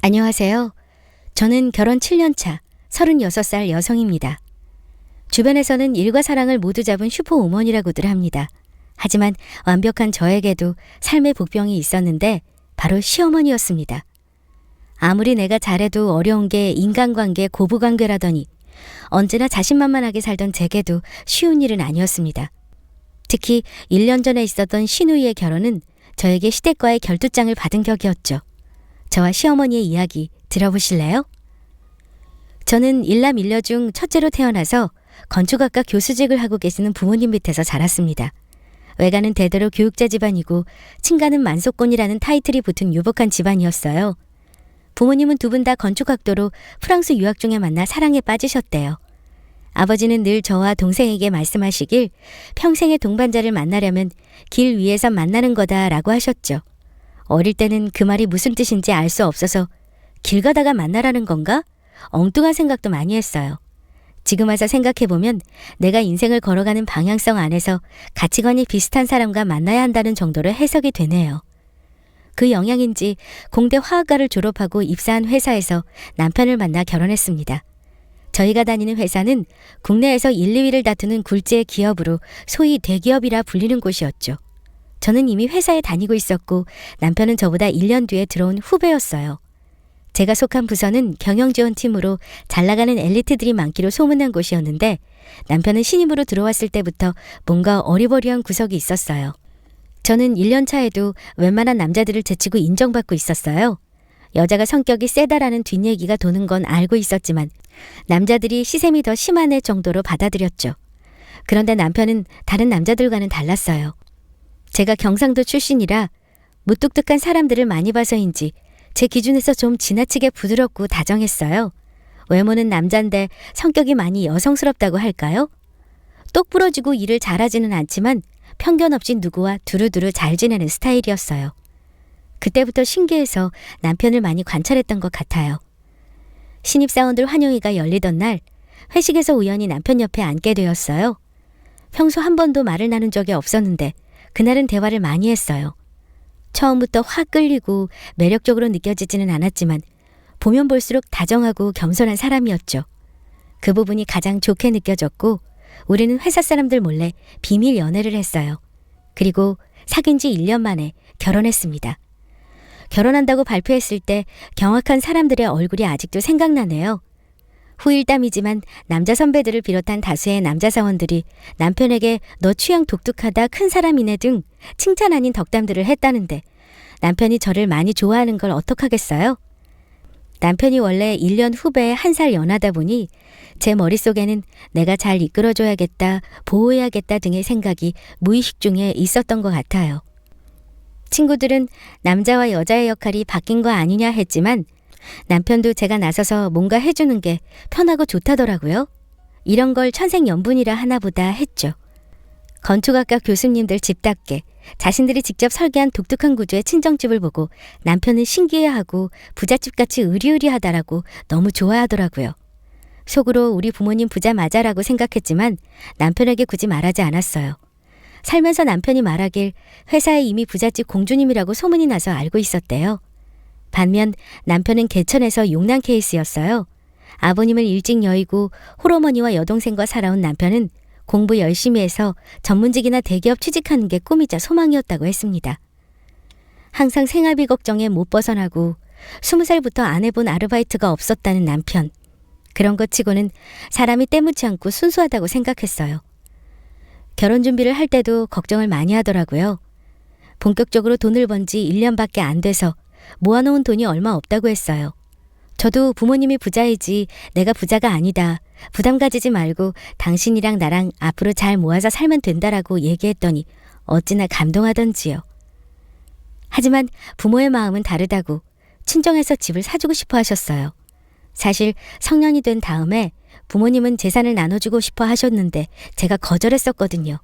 안녕하세요. 저는 결혼 7년 차 36살 여성입니다. 주변에서는 일과 사랑을 모두 잡은 슈퍼우먼이라고들 합니다. 하지만 완벽한 저에게도 삶의 복병이 있었는데 바로 시어머니였습니다. 아무리 내가 잘해도 어려운 게 인간관계, 고부관계라더니 언제나 자신만만하게 살던 제게도 쉬운 일은 아니었습니다. 특히 1년 전에 있었던 시누이의 결혼은 저에게 시댁과의 결투장을 받은 격이었죠. 저와 시어머니의 이야기 들어보실래요? 저는 일남 일녀 중 첫째로 태어나서 건축학과 교수직을 하고 계시는 부모님 밑에서 자랐습니다. 외가는 대대로 교육자 집안이고 친가는 만소권이라는 타이틀이 붙은 유복한 집안이었어요. 부모님은 두 분 다 건축학도로 프랑스 유학 중에 만나 사랑에 빠지셨대요. 아버지는 늘 저와 동생에게 말씀하시길 평생의 동반자를 만나려면 길 위에서 만나는 거다라고 하셨죠. 어릴 때는 그 말이 무슨 뜻인지 알 수 없어서 길 가다가 만나라는 건가? 엉뚱한 생각도 많이 했어요. 지금 와서 생각해보면 내가 인생을 걸어가는 방향성 안에서 가치관이 비슷한 사람과 만나야 한다는 정도로 해석이 되네요. 그 영향인지 공대 화학과를 졸업하고 입사한 회사에서 남편을 만나 결혼했습니다. 저희가 다니는 회사는 국내에서 1, 2위를 다투는 굴지의 기업으로 소위 대기업이라 불리는 곳이었죠. 저는 이미 회사에 다니고 있었고 남편은 저보다 1년 뒤에 들어온 후배였어요. 제가 속한 부서는 경영지원팀으로 잘나가는 엘리트들이 많기로 소문난 곳이었는데 남편은 신입으로 들어왔을 때부터 뭔가 어리버리한 구석이 있었어요. 저는 1년 차에도 웬만한 남자들을 제치고 인정받고 있었어요. 여자가 성격이 세다라는 뒷얘기가 도는 건 알고 있었지만 남자들이 시샘이 더 심한 애 정도로 받아들였죠. 그런데 남편은 다른 남자들과는 달랐어요. 제가 경상도 출신이라 무뚝뚝한 사람들을 많이 봐서인지 제 기준에서 좀 지나치게 부드럽고 다정했어요. 외모는 남잔데 성격이 많이 여성스럽다고 할까요? 똑 부러지고 일을 잘하지는 않지만 편견 없이 누구와 두루두루 잘 지내는 스타일이었어요. 그때부터 신기해서 남편을 많이 관찰했던 것 같아요. 신입사원들 환영회가 열리던 날 회식에서 우연히 남편 옆에 앉게 되었어요. 평소 한 번도 말을 나눈 적이 없었는데 그날은 대화를 많이 했어요. 처음부터 확 끌리고 매력적으로 느껴지지는 않았지만 보면 볼수록 다정하고 겸손한 사람이었죠. 그 부분이 가장 좋게 느껴졌고 우리는 회사 사람들 몰래 비밀 연애를 했어요. 그리고 사귄 지 1년 만에 결혼했습니다. 결혼한다고 발표했을 때 경악한 사람들의 얼굴이 아직도 생각나네요. 후일담이지만 남자 선배들을 비롯한 다수의 남자 사원들이 남편에게 너 취향 독특하다, 큰 사람이네 등 칭찬 아닌 덕담들을 했다는데 남편이 저를 많이 좋아하는 걸 어떡하겠어요? 남편이 원래 1년 후배에 1살 연하다 보니 제 머릿속에는 내가 잘 이끌어줘야겠다, 보호해야겠다 등의 생각이 무의식 중에 있었던 것 같아요. 친구들은 남자와 여자의 역할이 바뀐 거 아니냐 했지만 남편도 제가 나서서 뭔가 해주는 게 편하고 좋다더라고요. 이런 걸 천생연분이라 하나보다 했죠. 건축학과 교수님들 집답게 자신들이 직접 설계한 독특한 구조의 친정집을 보고 남편은 신기해하고 부잣집같이 으리으리하다라고 너무 좋아하더라고요. 속으로 우리 부모님 부자 맞아라고 생각했지만 남편에게 굳이 말하지 않았어요. 살면서 남편이 말하길 회사에 이미 부잣집 공주님이라고 소문이 나서 알고 있었대요. 반면 남편은 개천에서 용난 케이스였어요. 아버님을 일찍 여의고 홀어머니와 여동생과 살아온 남편은 공부 열심히 해서 전문직이나 대기업 취직하는 게 꿈이자 소망이었다고 했습니다. 항상 생활비 걱정에 못 벗어나고 20살부터 안 해본 아르바이트가 없었다는 남편. 그런 것 치고는 사람이 때묻지 않고 순수하다고 생각했어요. 결혼 준비를 할 때도 걱정을 많이 하더라고요. 본격적으로 돈을 번 지 1년밖에 안 돼서 모아놓은 돈이 얼마 없다고 했어요. 저도 부모님이 부자이지 내가 부자가 아니다. 부담 가지지 말고 당신이랑 나랑 앞으로 잘 모아서 살면 된다라고 얘기했더니 어찌나 감동하던지요. 하지만 부모의 마음은 다르다고 친정에서 집을 사주고 싶어 하셨어요. 사실 성년이 된 다음에 부모님은 재산을 나눠주고 싶어 하셨는데 제가 거절했었거든요.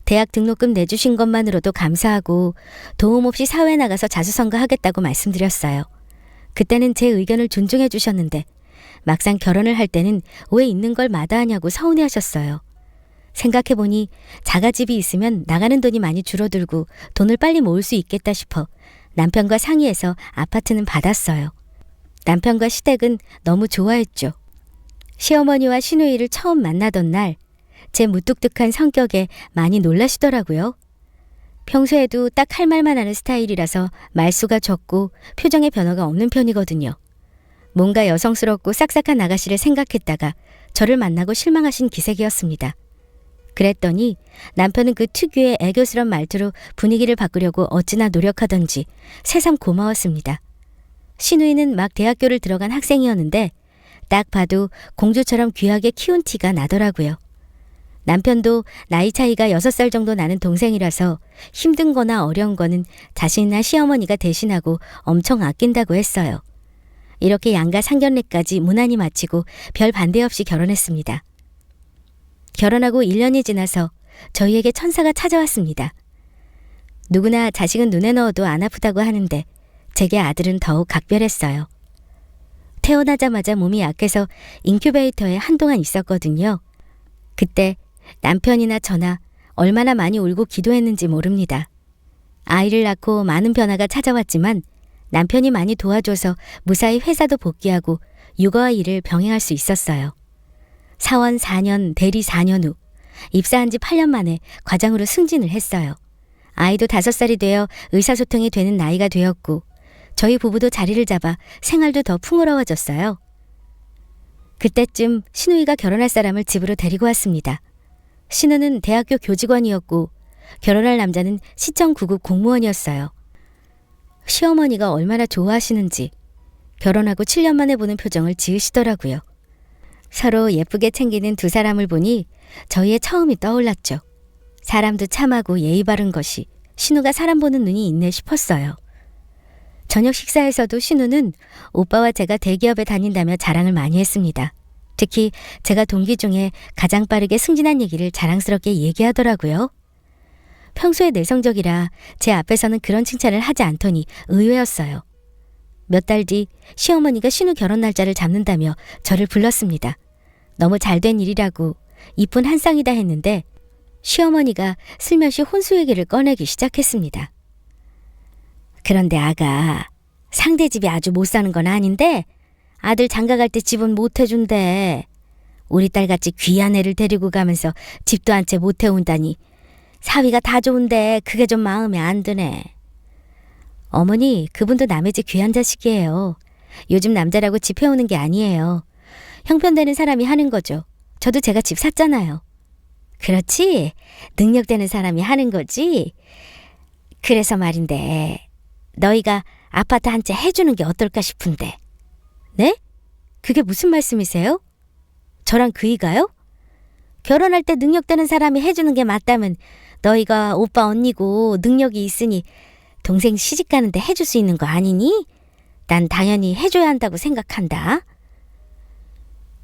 대학 등록금 내주신 것만으로도 감사하고 도움 없이 사회에 나가서 자수성가 하겠다고 말씀드렸어요. 그때는 제 의견을 존중해 주셨는데 막상 결혼을 할 때는 왜 있는 걸 마다하냐고 서운해하셨어요. 생각해보니 자가집이 있으면 나가는 돈이 많이 줄어들고 돈을 빨리 모을 수 있겠다 싶어 남편과 상의해서 아파트는 받았어요. 남편과 시댁은 너무 좋아했죠. 시어머니와 시누이를 처음 만나던 날, 제 무뚝뚝한 성격에 많이 놀라시더라고요. 평소에도 딱 할 말만 하는 스타일이라서 말수가 적고 표정의 변화가 없는 편이거든요. 뭔가 여성스럽고 싹싹한 아가씨를 생각했다가 저를 만나고 실망하신 기색이었습니다. 그랬더니 남편은 그 특유의 애교스런 말투로 분위기를 바꾸려고 어찌나 노력하던지 새삼 고마웠습니다. 시누이는 막 대학교를 들어간 학생이었는데 딱 봐도 공주처럼 귀하게 키운 티가 나더라고요. 남편도 나이 차이가 6살 정도 나는 동생이라서 힘든 거나 어려운 거는 자신이나 시어머니가 대신하고 엄청 아낀다고 했어요. 이렇게 양가 상견례까지 무난히 마치고 별 반대 없이 결혼했습니다. 결혼하고 1년이 지나서 저희에게 천사가 찾아왔습니다. 누구나 자식은 눈에 넣어도 안 아프다고 하는데 제게 아들은 더욱 각별했어요. 태어나자마자 몸이 약해서 인큐베이터에 한동안 있었거든요. 그때 남편이나 저나 얼마나 많이 울고 기도했는지 모릅니다. 아이를 낳고 많은 변화가 찾아왔지만 남편이 많이 도와줘서 무사히 회사도 복귀하고 육아와 일을 병행할 수 있었어요. 사원 4년, 대리 4년 후 입사한 지 8년 만에 과장으로 승진을 했어요. 아이도 5살이 되어 의사소통이 되는 나이가 되었고 저희 부부도 자리를 잡아 생활도 더 풍요로워졌어요. 그때쯤 시누이가 결혼할 사람을 집으로 데리고 왔습니다. 시누는 대학교 교직원이었고 결혼할 남자는 시청 구급 공무원이었어요. 시어머니가 얼마나 좋아하시는지 결혼하고 7년 만에 보는 표정을 지으시더라고요. 서로 예쁘게 챙기는 두 사람을 보니 저희의 처음이 떠올랐죠. 사람도 참하고 예의 바른 것이 신우가 사람 보는 눈이 있네 싶었어요. 저녁 식사에서도 신우는 오빠와 제가 대기업에 다닌다며 자랑을 많이 했습니다. 특히 제가 동기 중에 가장 빠르게 승진한 얘기를 자랑스럽게 얘기하더라고요. 평소에 내성적이라 제 앞에서는 그런 칭찬을 하지 않더니 의외였어요. 몇 달 뒤 시어머니가 신우 결혼 날짜를 잡는다며 저를 불렀습니다. 너무 잘된 일이라고 이쁜 한 쌍이다 했는데 시어머니가 슬며시 혼수 얘기를 꺼내기 시작했습니다. 그런데 아가, 상대 집이 아주 못 사는 건 아닌데 아들 장가 갈 때 집은 못 해준대. 우리 딸같이 귀한 애를 데리고 가면서 집도 한 채 못 해온다니 사위가 다 좋은데 그게 좀 마음에 안 드네. 어머니, 그분도 남의 집 귀한 자식이에요. 요즘 남자라고 집 해오는 게 아니에요. 형편되는 사람이 하는 거죠. 저도 제가 집 샀잖아요. 그렇지? 능력되는 사람이 하는 거지? 그래서 말인데 너희가 아파트 한 채 해주는 게 어떨까 싶은데. 네? 그게 무슨 말씀이세요? 저랑 그이가요? 결혼할 때 능력되는 사람이 해주는 게 맞다면 너희가 오빠 언니고 능력이 있으니 동생 시집 가는데 해줄 수 있는 거 아니니? 난 당연히 해줘야 한다고 생각한다.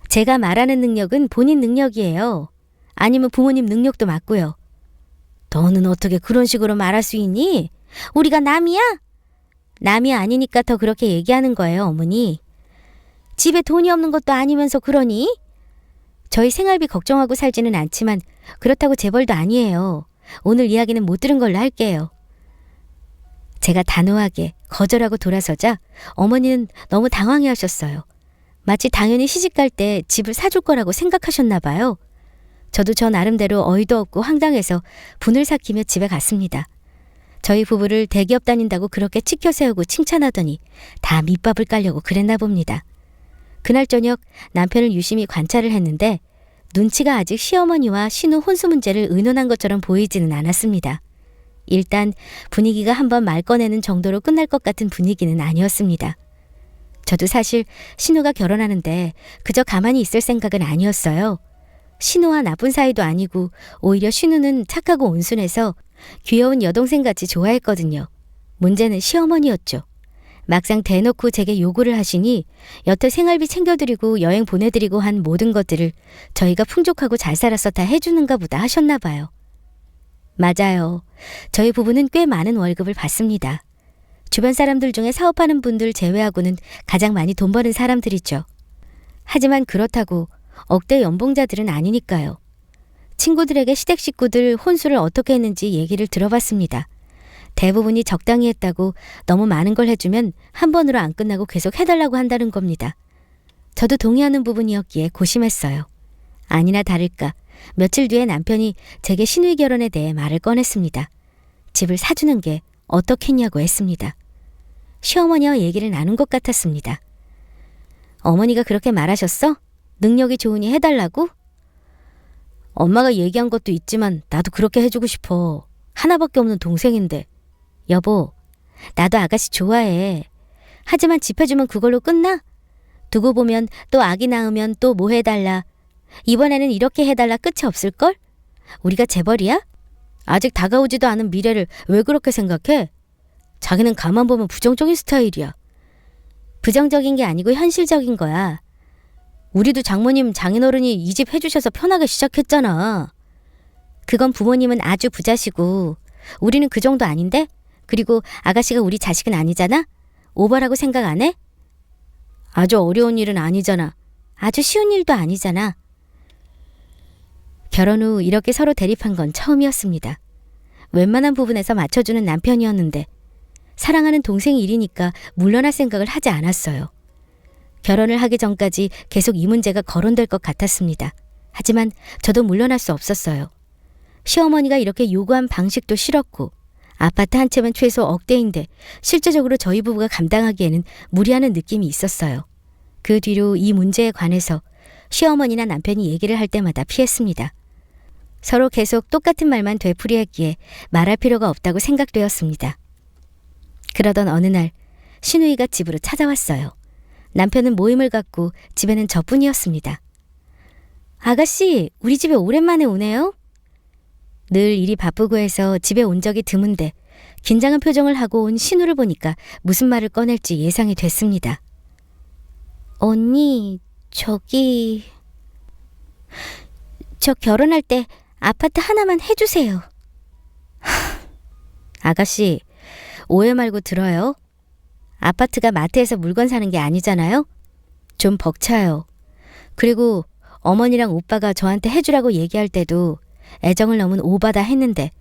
제가 말하는 능력은 본인 능력이에요. 아니면 부모님 능력도 맞고요. 너는 어떻게 그런 식으로 말할 수 있니? 우리가 남이야? 남이 아니니까 더 그렇게 얘기하는 거예요, 어머니. 집에 돈이 없는 것도 아니면서 그러니? 저희 생활비 걱정하고 살지는 않지만 그렇다고 재벌도 아니에요. 오늘 이야기는 못 들은 걸로 할게요. 제가 단호하게 거절하고 돌아서자 어머니는 너무 당황해하셨어요. 마치 당연히 시집갈 때 집을 사줄 거라고 생각하셨나 봐요. 저도 저 나름대로 어이도 없고 황당해서 분을 삭히며 집에 갔습니다. 저희 부부를 대기업 다닌다고 그렇게 치켜 세우고 칭찬하더니 다 밑밥을 깔려고 그랬나 봅니다. 그날 저녁 남편을 유심히 관찰을 했는데 눈치가 아직 시어머니와 신우 혼수 문제를 의논한 것처럼 보이지는 않았습니다. 일단 분위기가 한번 말 꺼내는 정도로 끝날 것 같은 분위기는 아니었습니다. 저도 사실 신우가 결혼하는데 그저 가만히 있을 생각은 아니었어요. 신우와 나쁜 사이도 아니고 오히려 신우는 착하고 온순해서 귀여운 여동생같이 좋아했거든요. 문제는 시어머니였죠. 막상 대놓고 제게 요구를 하시니 여태 생활비 챙겨드리고 여행 보내드리고 한 모든 것들을 저희가 풍족하고 잘 살아서 다 해주는가 보다 하셨나 봐요. 맞아요. 저희 부부는 꽤 많은 월급을 받습니다. 주변 사람들 중에 사업하는 분들 제외하고는 가장 많이 돈 버는 사람들이죠. 하지만 그렇다고 억대 연봉자들은 아니니까요. 친구들에게 시댁 식구들 혼수를 어떻게 했는지 얘기를 들어봤습니다. 대부분이 적당히 했다고 너무 많은 걸 해주면 한 번으로 안 끝나고 계속 해달라고 한다는 겁니다. 저도 동의하는 부분이었기에 고심했어요. 아니나 다를까 며칠 뒤에 남편이 제게 시누이 결혼에 대해 말을 꺼냈습니다. 집을 사주는 게 어떻겠냐고 했습니다. 시어머니와 얘기를 나눈 것 같았습니다. 어머니가 그렇게 말하셨어? 능력이 좋으니 해달라고? 엄마가 얘기한 것도 있지만 나도 그렇게 해주고 싶어. 하나밖에 없는 동생인데. 여보, 나도 아가씨 좋아해. 하지만 집 해주면 그걸로 끝나? 두고 보면 또 아기 낳으면 또 뭐 해달라. 이번에는 이렇게 해달라 끝이 없을걸? 우리가 재벌이야? 아직 다가오지도 않은 미래를 왜 그렇게 생각해? 자기는 가만 보면 부정적인 스타일이야. 부정적인 게 아니고 현실적인 거야. 우리도 장모님, 장인어른이 이 집 해주셔서 편하게 시작했잖아. 그건 부모님은 아주 부자시고 우리는 그 정도 아닌데? 그리고 아가씨가 우리 자식은 아니잖아? 오버라고 생각 안 해? 아주 어려운 일은 아니잖아. 아주 쉬운 일도 아니잖아. 결혼 후 이렇게 서로 대립한 건 처음이었습니다. 웬만한 부분에서 맞춰주는 남편이었는데 사랑하는 동생 일이니까 물러날 생각을 하지 않았어요. 결혼을 하기 전까지 계속 이 문제가 거론될 것 같았습니다. 하지만 저도 물러날 수 없었어요. 시어머니가 이렇게 요구한 방식도 싫었고 아파트 한 채면 최소 억대인데 실제적으로 저희 부부가 감당하기에는 무리하는 느낌이 있었어요. 그 뒤로 이 문제에 관해서 시어머니나 남편이 얘기를 할 때마다 피했습니다. 서로 계속 똑같은 말만 되풀이했기에 말할 필요가 없다고 생각되었습니다. 그러던 어느 날 시누이가 집으로 찾아왔어요. 남편은 모임을 갖고 집에는 저뿐이었습니다. 아가씨, 우리 집에 오랜만에 오네요? 늘 일이 바쁘고 해서 집에 온 적이 드문데 긴장한 표정을 하고 온 신우를 보니까 무슨 말을 꺼낼지 예상이 됐습니다. 언니, 저 결혼할 때 아파트 하나만 해주세요. 아가씨, 오해 말고 들어요. 아파트가 마트에서 물건 사는 게 아니잖아요? 좀 벅차요. 그리고 어머니랑 오빠가 저한테 해주라고 얘기할 때도 애정을 넘은 오바다 했는데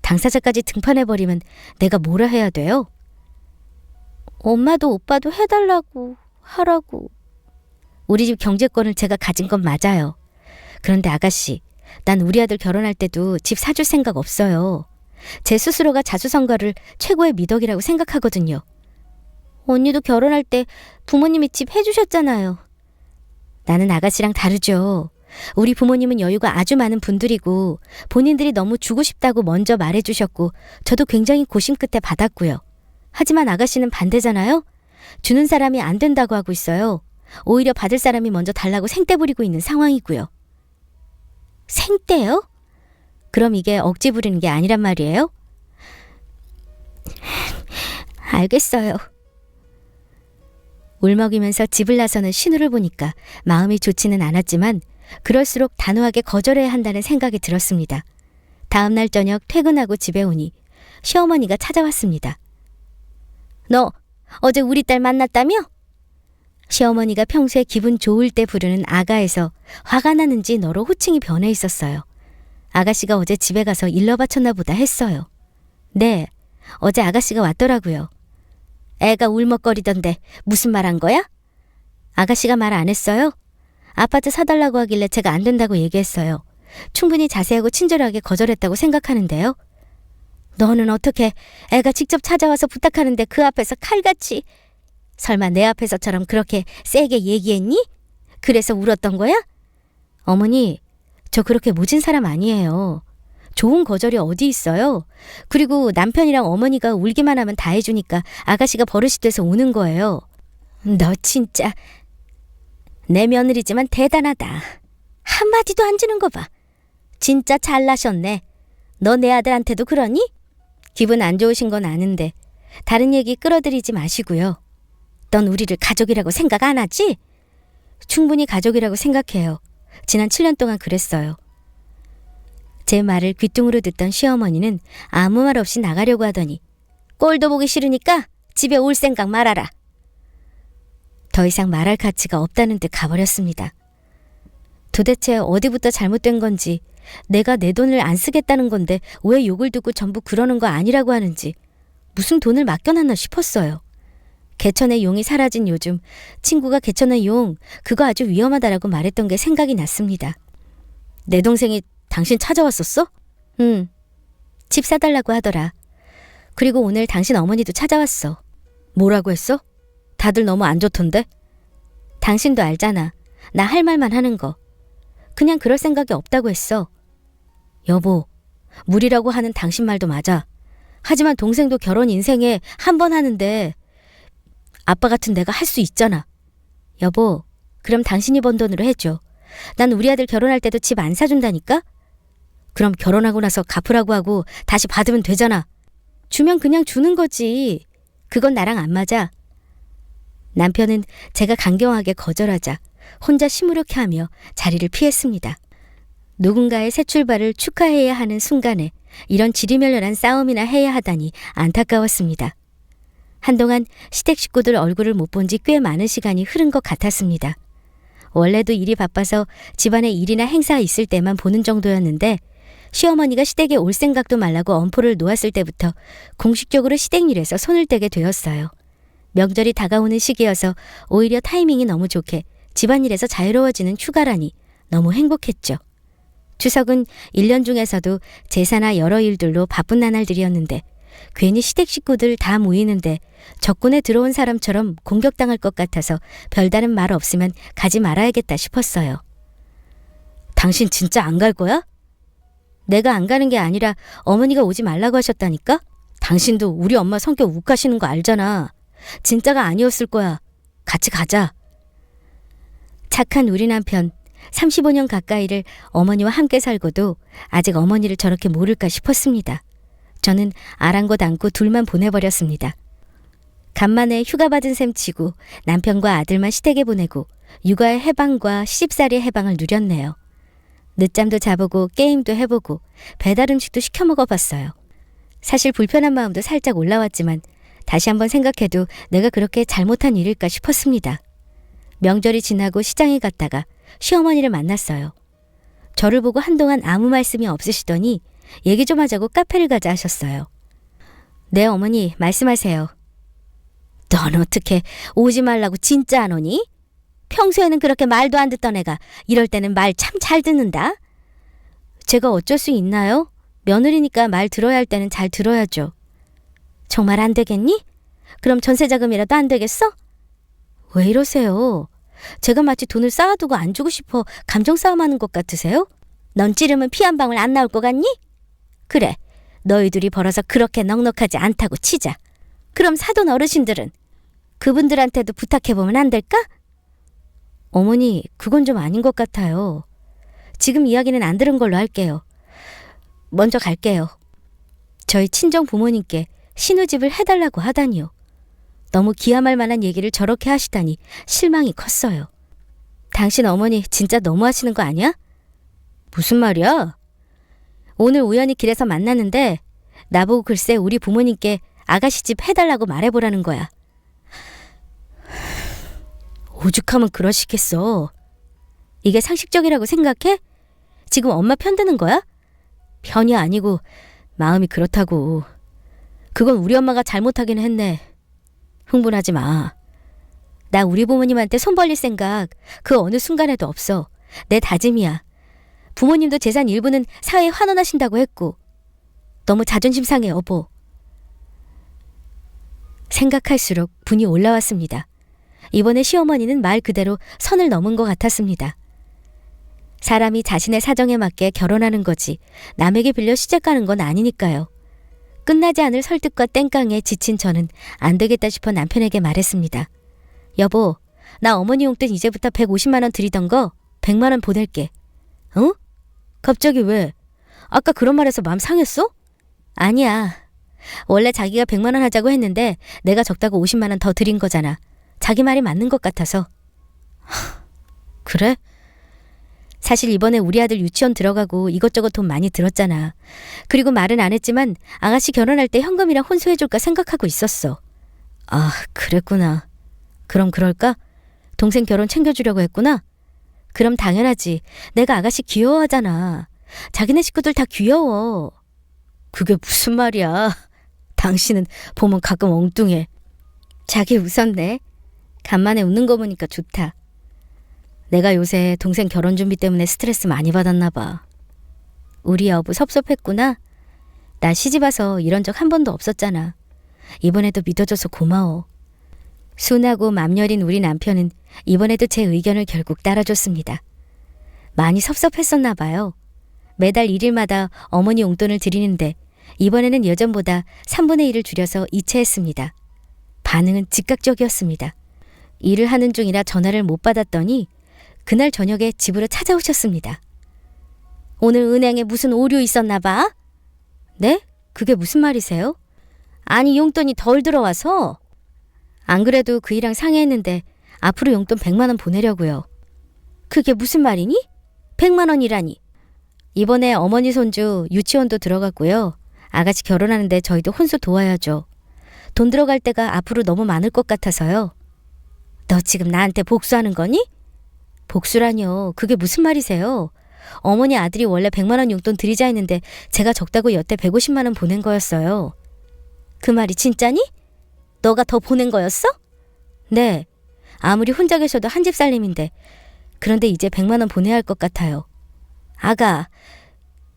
당사자까지 등판해버리면 내가 뭐라 해야 돼요? 엄마도 오빠도 해달라고 하라고. 우리 집 경제권을 제가 가진 건 맞아요. 그런데 아가씨, 난 우리 아들 결혼할 때도 집 사줄 생각 없어요. 제 스스로가 자수성가를 최고의 미덕이라고 생각하거든요. 언니도 결혼할 때 부모님이 집 해주셨잖아요. 나는 아가씨랑 다르죠. 우리 부모님은 여유가 아주 많은 분들이고 본인들이 너무 주고 싶다고 먼저 말해주셨고 저도 굉장히 고심 끝에 받았고요. 하지만 아가씨는 반대잖아요. 주는 사람이 안 된다고 하고 있어요. 오히려 받을 사람이 먼저 달라고 생떼 부리고 있는 상황이고요. 생떼요? 그럼 이게 억지 부리는 게 아니란 말이에요? 알겠어요. 울먹이면서 집을 나서는 신우를 보니까 마음이 좋지는 않았지만 그럴수록 단호하게 거절해야 한다는 생각이 들었습니다. 다음 날 저녁 퇴근하고 집에 오니 시어머니가 찾아왔습니다. 너 어제 우리 딸 만났다며? 시어머니가 평소에 기분 좋을 때 부르는 아가에서 화가 나는지 너로 호칭이 변해 있었어요. 아가씨가 어제 집에 가서 일러 바쳤나 보다 했어요. 네, 어제 아가씨가 왔더라고요. 애가 울먹거리던데 무슨 말 한 거야? 아가씨가 말 안 했어요? 아파트 사달라고 하길래 제가 안 된다고 얘기했어요. 충분히 자세하고 친절하게 거절했다고 생각하는데요. 너는 어떻게 애가 직접 찾아와서 부탁하는데 그 앞에서 칼같이 설마 내 앞에서처럼 그렇게 세게 얘기했니? 그래서 울었던 거야? 어머니, 저 그렇게 모진 사람 아니에요. 좋은 거절이 어디 있어요? 그리고 남편이랑 어머니가 울기만 하면 다 해주니까 아가씨가 버릇이 돼서 우는 거예요. 너 진짜 내 며느리지만 대단하다. 한마디도 안 주는 거 봐. 진짜 잘나셨네. 너 내 아들한테도 그러니? 기분 안 좋으신 건 아는데 다른 얘기 끌어들이지 마시고요. 넌 우리를 가족이라고 생각 안 하지? 충분히 가족이라고 생각해요. 지난 7년 동안 그랬어요. 제 말을 귀뚱으로 듣던 시어머니는 아무 말 없이 나가려고 하더니 꼴도 보기 싫으니까 집에 올 생각 말아라. 더 이상 말할 가치가 없다는 듯 가버렸습니다. 도대체 어디부터 잘못된 건지 내가 내 돈을 안 쓰겠다는 건데 왜 욕을 듣고 전부 그러는 거 아니라고 하는지 무슨 돈을 맡겨놨나 싶었어요. 개천의 용이 사라진 요즘 친구가 개천의 용 그거 아주 위험하다라고 말했던 게 생각이 났습니다. 내 동생이 당신 찾아왔었어? 응. 집 사달라고 하더라. 그리고 오늘 당신 어머니도 찾아왔어. 뭐라고 했어? 다들 너무 안 좋던데? 당신도 알잖아. 나 할 말만 하는 거. 그냥 그럴 생각이 없다고 했어. 여보, 무리라고 하는 당신 말도 맞아. 하지만 동생도 결혼 인생에 한 번 하는데 아빠 같은 내가 할 수 있잖아. 여보, 그럼 당신이 번 돈으로 해줘. 난 우리 아들 결혼할 때도 집 안 사준다니까? 그럼 결혼하고 나서 갚으라고 하고 다시 받으면 되잖아. 주면 그냥 주는 거지. 그건 나랑 안 맞아. 남편은 제가 강경하게 거절하자 혼자 시무룩해하며 자리를 피했습니다. 누군가의 새 출발을 축하해야 하는 순간에 이런 지리멸렬한 싸움이나 해야 하다니 안타까웠습니다. 한동안 시댁 식구들 얼굴을 못 본 지 꽤 많은 시간이 흐른 것 같았습니다. 원래도 일이 바빠서 집안에 일이나 행사 있을 때만 보는 정도였는데 시어머니가 시댁에 올 생각도 말라고 엄포를 놓았을 때부터 공식적으로 시댁 일에서 손을 떼게 되었어요. 명절이 다가오는 시기여서 오히려 타이밍이 너무 좋게 집안일에서 자유로워지는 휴가라니 너무 행복했죠. 추석은 1년 중에서도 제사나 여러 일들로 바쁜 나날들이었는데 괜히 시댁 식구들 다 모이는데 적군에 들어온 사람처럼 공격당할 것 같아서 별다른 말 없으면 가지 말아야겠다 싶었어요. 당신 진짜 안 갈 거야? 내가 안 가는 게 아니라 어머니가 오지 말라고 하셨다니까? 당신도 우리 엄마 성격 욱하시는 거 알잖아. 진짜가 아니었을 거야. 같이 가자. 착한 우리 남편 35년 가까이를 어머니와 함께 살고도 아직 어머니를 저렇게 모를까 싶었습니다. 저는 아랑곳 않고 둘만 보내버렸습니다. 간만에 휴가 받은 셈 치고 남편과 아들만 시댁에 보내고 육아의 해방과 시집살이의 해방을 누렸네요. 늦잠도 자보고 게임도 해보고 배달 음식도 시켜 먹어봤어요. 사실 불편한 마음도 살짝 올라왔지만 다시 한번 생각해도 내가 그렇게 잘못한 일일까 싶었습니다. 명절이 지나고 시장에 갔다가 시어머니를 만났어요. 저를 보고 한동안 아무 말씀이 없으시더니 얘기 좀 하자고 카페를 가자 하셨어요. 네, 어머니 말씀하세요. 넌 어떻게 오지 말라고 진짜 안 오니? 평소에는 그렇게 말도 안 듣던 애가 이럴 때는 말 참 잘 듣는다. 제가 어쩔 수 있나요? 며느리니까 말 들어야 할 때는 잘 들어야죠. 정말 안 되겠니? 그럼 전세자금이라도 안 되겠어? 왜 이러세요? 제가 마치 돈을 쌓아두고 안 주고 싶어 감정 싸움하는 것 같으세요? 넌 찌르면 피 한 방울 안 나올 것 같니? 그래, 너희 둘이 벌어서 그렇게 넉넉하지 않다고 치자. 그럼 사돈 어르신들은? 그분들한테도 부탁해보면 안 될까? 어머니, 그건 좀 아닌 것 같아요. 지금 이야기는 안 들은 걸로 할게요. 먼저 갈게요. 저희 친정 부모님께 신우집을 해달라고 하다니요. 너무 기함할 만한 얘기를 저렇게 하시다니 실망이 컸어요. 당신 어머니 진짜 너무하시는 거 아니야? 무슨 말이야? 오늘 우연히 길에서 만났는데 나보고 글쎄 우리 부모님께 아가씨 집 해달라고 말해보라는 거야. 오죽하면 그러시겠어. 이게 상식적이라고 생각해? 지금 엄마 편드는 거야? 편이 아니고 마음이 그렇다고. 그건 우리 엄마가 잘못하긴 했네. 흥분하지 마. 나 우리 부모님한테 손 벌릴 생각 그 어느 순간에도 없어. 내 다짐이야. 부모님도 재산 일부는 사회에 환원하신다고 했고. 너무 자존심 상해, 여보. 생각할수록 분이 올라왔습니다. 이번에 시어머니는 말 그대로 선을 넘은 것 같았습니다. 사람이 자신의 사정에 맞게 결혼하는 거지 남에게 빌려 시집 가는 건 아니니까요. 끝나지 않을 설득과 땡깡에 지친 저는 안 되겠다 싶어 남편에게 말했습니다. 여보, 나 어머니 용돈 이제부터 150만 원 드리던 거 100만 원 보낼게. 어? 갑자기 왜? 아까 그런 말해서 마음 상했어? 아니야. 원래 자기가 100만 원 하자고 했는데 내가 적다고 50만 원 더 드린 거잖아. 자기 말이 맞는 것 같아서. 그래? 사실 이번에 우리 아들 유치원 들어가고 이것저것 돈 많이 들었잖아. 그리고 말은 안 했지만 아가씨 결혼할 때 현금이랑 혼수해줄까 생각하고 있었어. 아, 그랬구나. 그럼 그럴까? 동생 결혼 챙겨주려고 했구나? 그럼 당연하지. 내가 아가씨 귀여워하잖아. 자기네 식구들 다 귀여워. 그게 무슨 말이야. 당신은 보면 가끔 엉뚱해. 자기 웃었네. 간만에 웃는 거 보니까 좋다. 내가 요새 동생 결혼 준비 때문에 스트레스 많이 받았나 봐. 우리 여보 섭섭했구나. 나 시집 와서 이런 적 한 번도 없었잖아. 이번에도 믿어줘서 고마워. 순하고 맘 여린 우리 남편은 이번에도 제 의견을 결국 따라줬습니다. 많이 섭섭했었나 봐요. 매달 1일마다 어머니 용돈을 드리는데 이번에는 예전보다 3분의 1을 줄여서 이체했습니다. 반응은 즉각적이었습니다. 일을 하는 중이라 전화를 못 받았더니 그날 저녁에 집으로 찾아오셨습니다. 오늘 은행에 무슨 오류 있었나 봐? 네? 그게 무슨 말이세요? 아니 용돈이 덜 들어와서. 안 그래도 그이랑 상의했는데 앞으로 용돈 100만 원 보내려고요. 그게 무슨 말이니? 100만 원이라니. 이번에 어머니 손주 유치원도 들어갔고요. 아가씨 결혼하는데 저희도 혼수 도와야죠. 돈 들어갈 때가 앞으로 너무 많을 것 같아서요. 너 지금 나한테 복수하는 거니? 복수라뇨. 그게 무슨 말이세요? 어머니 아들이 원래 100만 원 용돈 드리자 했는데 제가 적다고 여태 150만 원 보낸 거였어요. 그 말이 진짜니? 너가 더 보낸 거였어? 네. 아무리 혼자 계셔도 한 집 살림인데 그런데 이제 100만 원 보내야 할 것 같아요. 아가,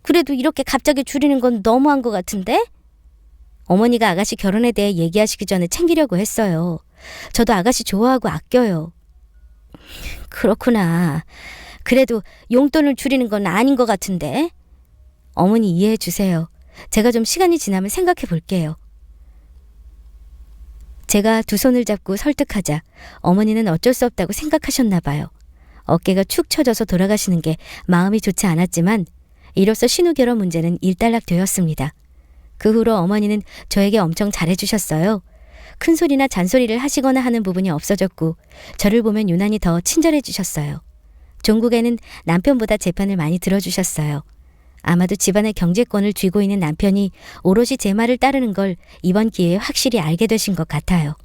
그래도 이렇게 갑자기 줄이는 건 너무한 것 같은데? 어머니가 아가씨 결혼에 대해 얘기하시기 전에 챙기려고 했어요. 저도 아가씨 좋아하고 아껴요. 그렇구나. 그래도 용돈을 줄이는 건 아닌 것 같은데? 어머니 이해해 주세요. 제가 좀 시간이 지나면 생각해 볼게요. 제가 두 손을 잡고 설득하자 어머니는 어쩔 수 없다고 생각하셨나 봐요. 어깨가 축 처져서 돌아가시는 게 마음이 좋지 않았지만 이로써 신우 결혼 문제는 일단락되었습니다. 그 후로 어머니는 저에게 엄청 잘해주셨어요. 큰 소리나 잔소리를 하시거나 하는 부분이 없어졌고 저를 보면 유난히 더 친절해주셨어요. 종국에는 남편보다 제 편을 많이 들어주셨어요. 아마도 집안의 경제권을 쥐고 있는 남편이 오롯이 제 말을 따르는 걸 이번 기회에 확실히 알게 되신 것 같아요.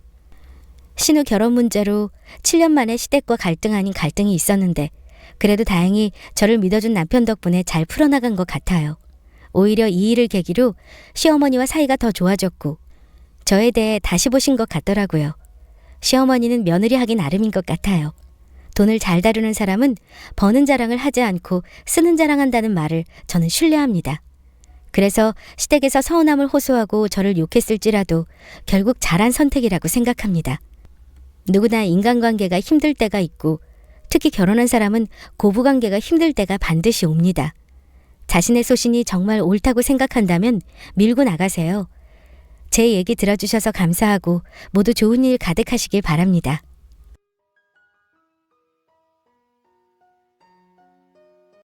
신우 결혼 문제로 7년 만에 시댁과 갈등 아닌 갈등이 있었는데 그래도 다행히 저를 믿어준 남편 덕분에 잘 풀어나간 것 같아요. 오히려 이 일을 계기로 시어머니와 사이가 더 좋아졌고 저에 대해 다시 보신 것 같더라고요. 시어머니는 며느리 하기 나름인 것 같아요. 돈을 잘 다루는 사람은 버는 자랑을 하지 않고 쓰는 자랑한다는 말을 저는 신뢰합니다. 그래서 시댁에서 서운함을 호소하고 저를 욕했을지라도 결국 잘한 선택이라고 생각합니다. 누구나 인간관계가 힘들 때가 있고 특히 결혼한 사람은 고부관계가 힘들 때가 반드시 옵니다. 자신의 소신이 정말 옳다고 생각한다면 밀고 나가세요. 제 얘기 들어주셔서 감사하고 모두 좋은 일 가득하시길 바랍니다.